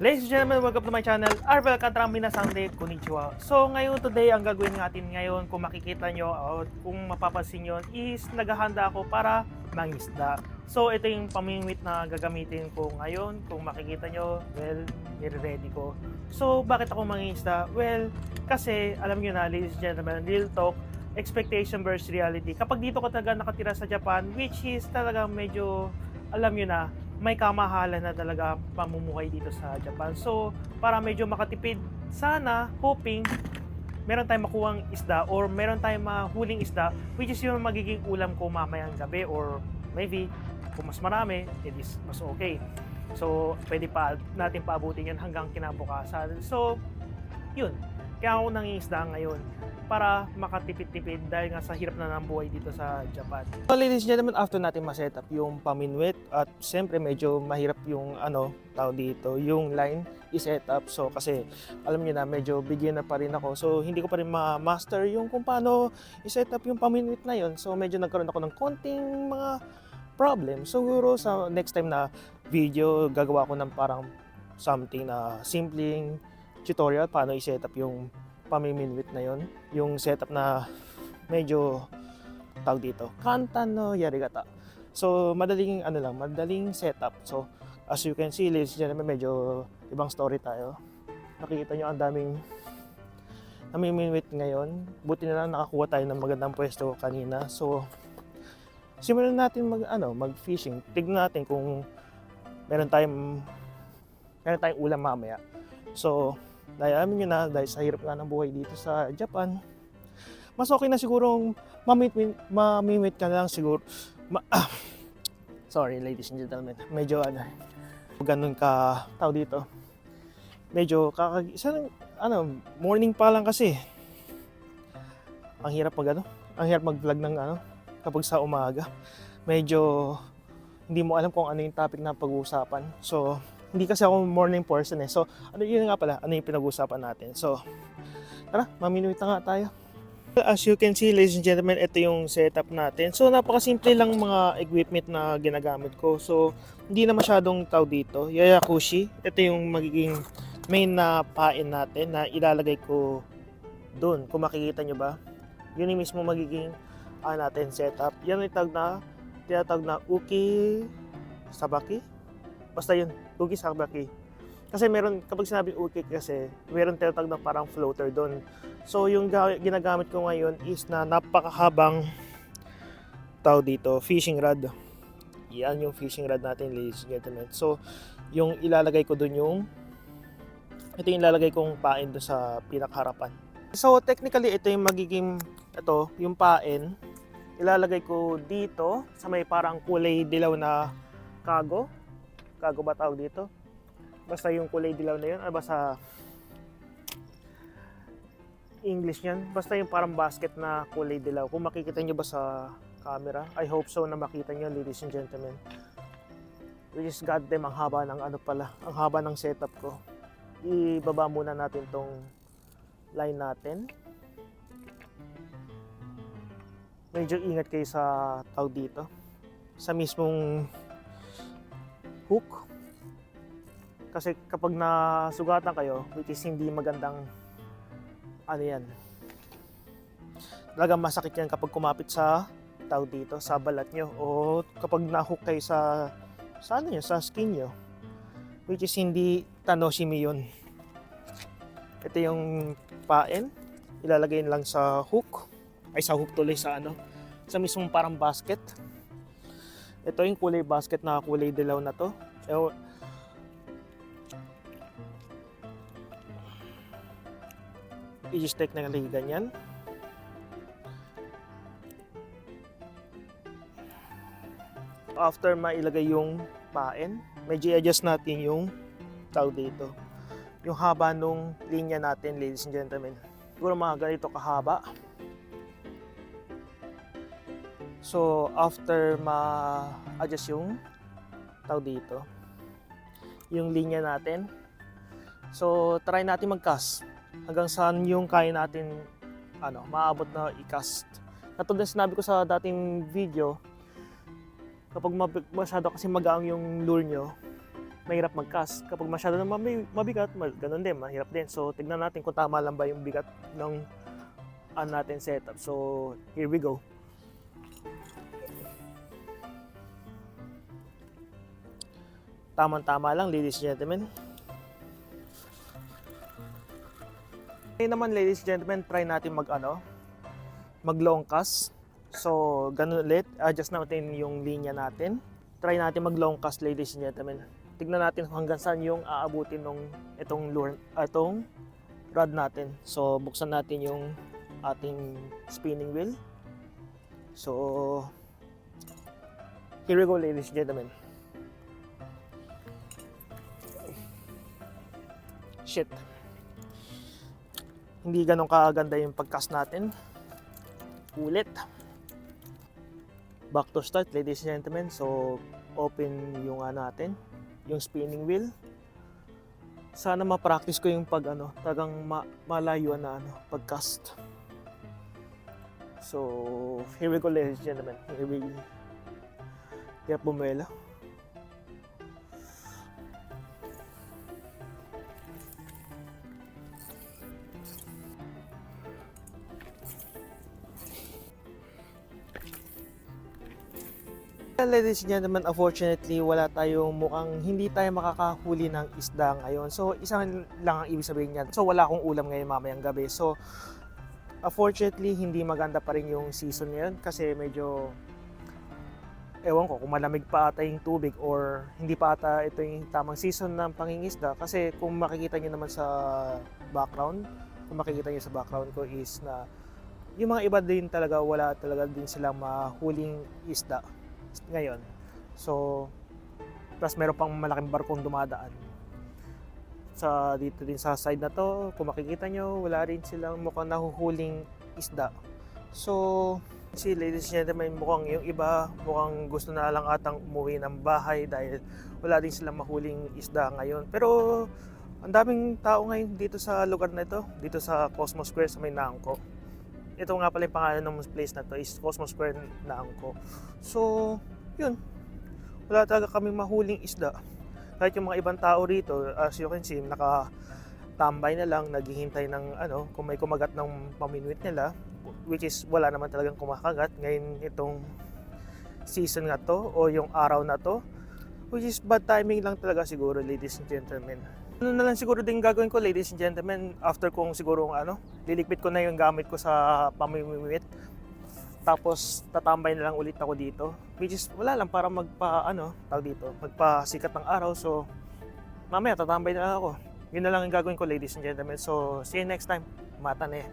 Ladies and gentlemen, welcome to my channel, Arvel Katrang Minasande, Konnichiwa. So ngayon today, ang gagawin natin ngayon, kung makikita nyo o kung mapapansin nyo, is naghahanda ako para mangisda. So ito yung pamingwit na gagamitin ko ngayon. Kung makikita nyo, well, nire-ready ko. So bakit ako mangisda? Well, kasi alam nyo na, ladies and gentlemen, real talk, expectation versus reality. Kapag dito ko talaga nakatira sa Japan, which is talaga medyo, alam nyo na, may kamahalan na talaga pamumuhay dito sa Japan. So, para medyo makatipid, sana, hoping, meron tayong makuhang isda or meron tayong mahuling isda, which is yung magiging ulam ko mamayang gabi or maybe, kung mas marami, it is mas okay. So, pwede pa natin paabutin yun hanggang kinabukasan. So, yun. Kaya ako nangingisda ngayon para makatipid-tipid dahil nga sa hirap na ng buhay dito sa Japan. So ladies and gentlemen, after natin ma-setup yung paminwit at siyempre medyo mahirap yung tao dito, yung line i-set up. So kasi alam niyo na medyo beginner pa rin ako. So hindi ko pa rin ma-master yung kung paano i-set up yung paminwit na yun. So medyo nagkaroon ako ng konting mga problem. Siguro sa next time na video, gagawa ko ng parang something na simpleng tutorial paano i-set up yung pamiminwit na yon, yung setup na medyo tawag dito, kantan no yarigata. So madaling madaling setup. So as you can see, ladies and gentlemen, medyo ibang story tayo. Nakikita nyo ang daming namiminwit ngayon. Buti na lang nakakuha tayo ng magandang pwesto kanina. So simulan natin mag-fishing. Tignan natin kung meron tayong ulam mamaya. So dahil alam nyo na, dahil sa hirap nga ng buhay dito sa Japan, mas okay na sigurong mamimit ka na lang siguro. Sorry ladies and gentlemen, medyo ganun ka tao dito. Medyo morning pa lang kasi. Ang hirap ang hirap mag-vlog ng kapag sa umaga. Medyo hindi mo alam kung ano yung topic na pag-uusapan. So hindi kasi ako morning person eh. So, yun nga pala, ano yung pinag-uusapan natin. So, tara, maminuit na nga tayo. As you can see, ladies and gentlemen, ito yung setup natin. So, napakasimple lang mga equipment na ginagamit ko. So, hindi na masyadong tao dito. Yayakushi, ito yung magiging main na pain natin na ilalagay ko doon. Kung makikita nyo ba, yun yung mismo magiging natin setup. Yan yung tinatawag na uki sabaki. Basta yun, uki sabaki. Kasi meron, kapag sinabi uki kasi, meron tinatawag na parang floater doon. So yung ginagamit ko ngayon is na napakahabang tao dito, fishing rod. Yan yung fishing rod natin, ladies and gentlemen. So yung ilalagay ko doon ito yung ilalagay kong pain doon sa pinakharapan. So technically ito yung magiging, yung pain, ilalagay ko dito sa may parang kulay dilaw na kago ba tawag dito? Basta yung kulay dilaw na yun, basta English yan. Basta yung parang basket na kulay dilaw. Kung makikita nyo ba sa camera, I hope so na makita nyo, ladies and gentlemen. Which is goddamn ang haba ng ang haba ng setup ko. Ibaba muna natin tong line natin. Medyo ingat kayo sa tawag dito. Sa mismong hook, kasi kapag nasugatan kayo, which is hindi magandang yan, talagang masakit yan kapag kumapit sa tao dito, sa balat nyo, o kapag na-hook kayo sa skin nyo, which is hindi tanoshimi yun. Ito yung pain, ilalagay lang sa hook, sa mismong parang basket. Ito yung kulay basket na kulay dilaw na to. I-just technically ganyan. After mailagay yung pain, medyo i-adjust natin yung tao dito. Yung haba nung linya natin, ladies and gentlemen. Siguro mga ganito kahaba. So, after ma-adjust yung tao dito, yung linya natin, so try natin mag-cast hanggang saan yung kaya natin maabot na i-cast. Katulad na sinabi ko sa dating video, kapag masyado kasi magaang yung lure nyo, mahirap mag-cast. Kapag masyado naman mabigat, ganun din, mahirap din. So, tignan natin kung tama lang ba yung bigat ng natin setup. So, here we go. Tamang-tama lang, ladies and gentlemen. Ngayon naman, ladies and gentlemen, try natin mag long cast. So, ganun ulit, adjust natin yung linya natin. Try natin mag long cast, ladies and gentlemen. Tignan natin hanggang saan yung aabutin ng itong rod natin. So, buksan natin yung ating spinning wheel. So, here we go, ladies and gentlemen. Shit. Hindi ganun kaganda yung pag-cast natin. Ulit. Back to start, ladies and gentlemen. So, open yung natin, yung spinning wheel. Sana ma-practice ko yung tagang malayuan na pag-cast. So, here we go, ladies and gentlemen. Here we go. Kaya bumela. Ladies and gentlemen, unfortunately, hindi tayo makakahuli ng isda ngayon. So, isang lang ang ibig sabihin niyan. So, wala akong ulam ngayon mamayang gabi. So, unfortunately, hindi maganda pa rin yung season ngayon kasi medyo, ewan ko kung malamig pa ata yung tubig or hindi pa ata ito yung tamang season ng pangingisda. Kasi kung makikita nyo naman sa background ko is na yung mga iba din talaga, wala talaga din silang mahuling isda ngayon. So, plus meron pang malaking barkong dumadaan dito din sa side na to. Kung makikita nyo, wala rin silang mukhang nahuhuling isda. So, ladies and gentlemen, mukhang yung iba mukhang gusto na lang atang umuwi ng bahay dahil wala din silang mahuling isda ngayon. Pero ang daming tao ngayon dito sa lugar na ito, dito sa Cosmos Square sa may Naangko. Ito nga pala yung pangalan ng place na to is Cosmos Square Naangko. So, yun. Wala talaga kami mahuling isda. Kahit yung mga ibang tao rito, as you can see, nakatambay na lang, naghihintay ng kung may kumagat ng paminuit nila, which is wala naman talagang kumakagat ngayon itong season na to o yung araw na to, which is bad timing lang talaga siguro, ladies and gentlemen. Ano na lang siguro din gagawin ko, ladies and gentlemen, after kong siguro lilikpit ko na yung gamit ko sa pamimimit, tapos tatambay na lang ulit ako dito, which is wala lang para magpasikat ng araw. So mamaya tatambay na lang ako. Yun na lang yung gagawin ko, ladies and gentlemen. So see you next time. Mata na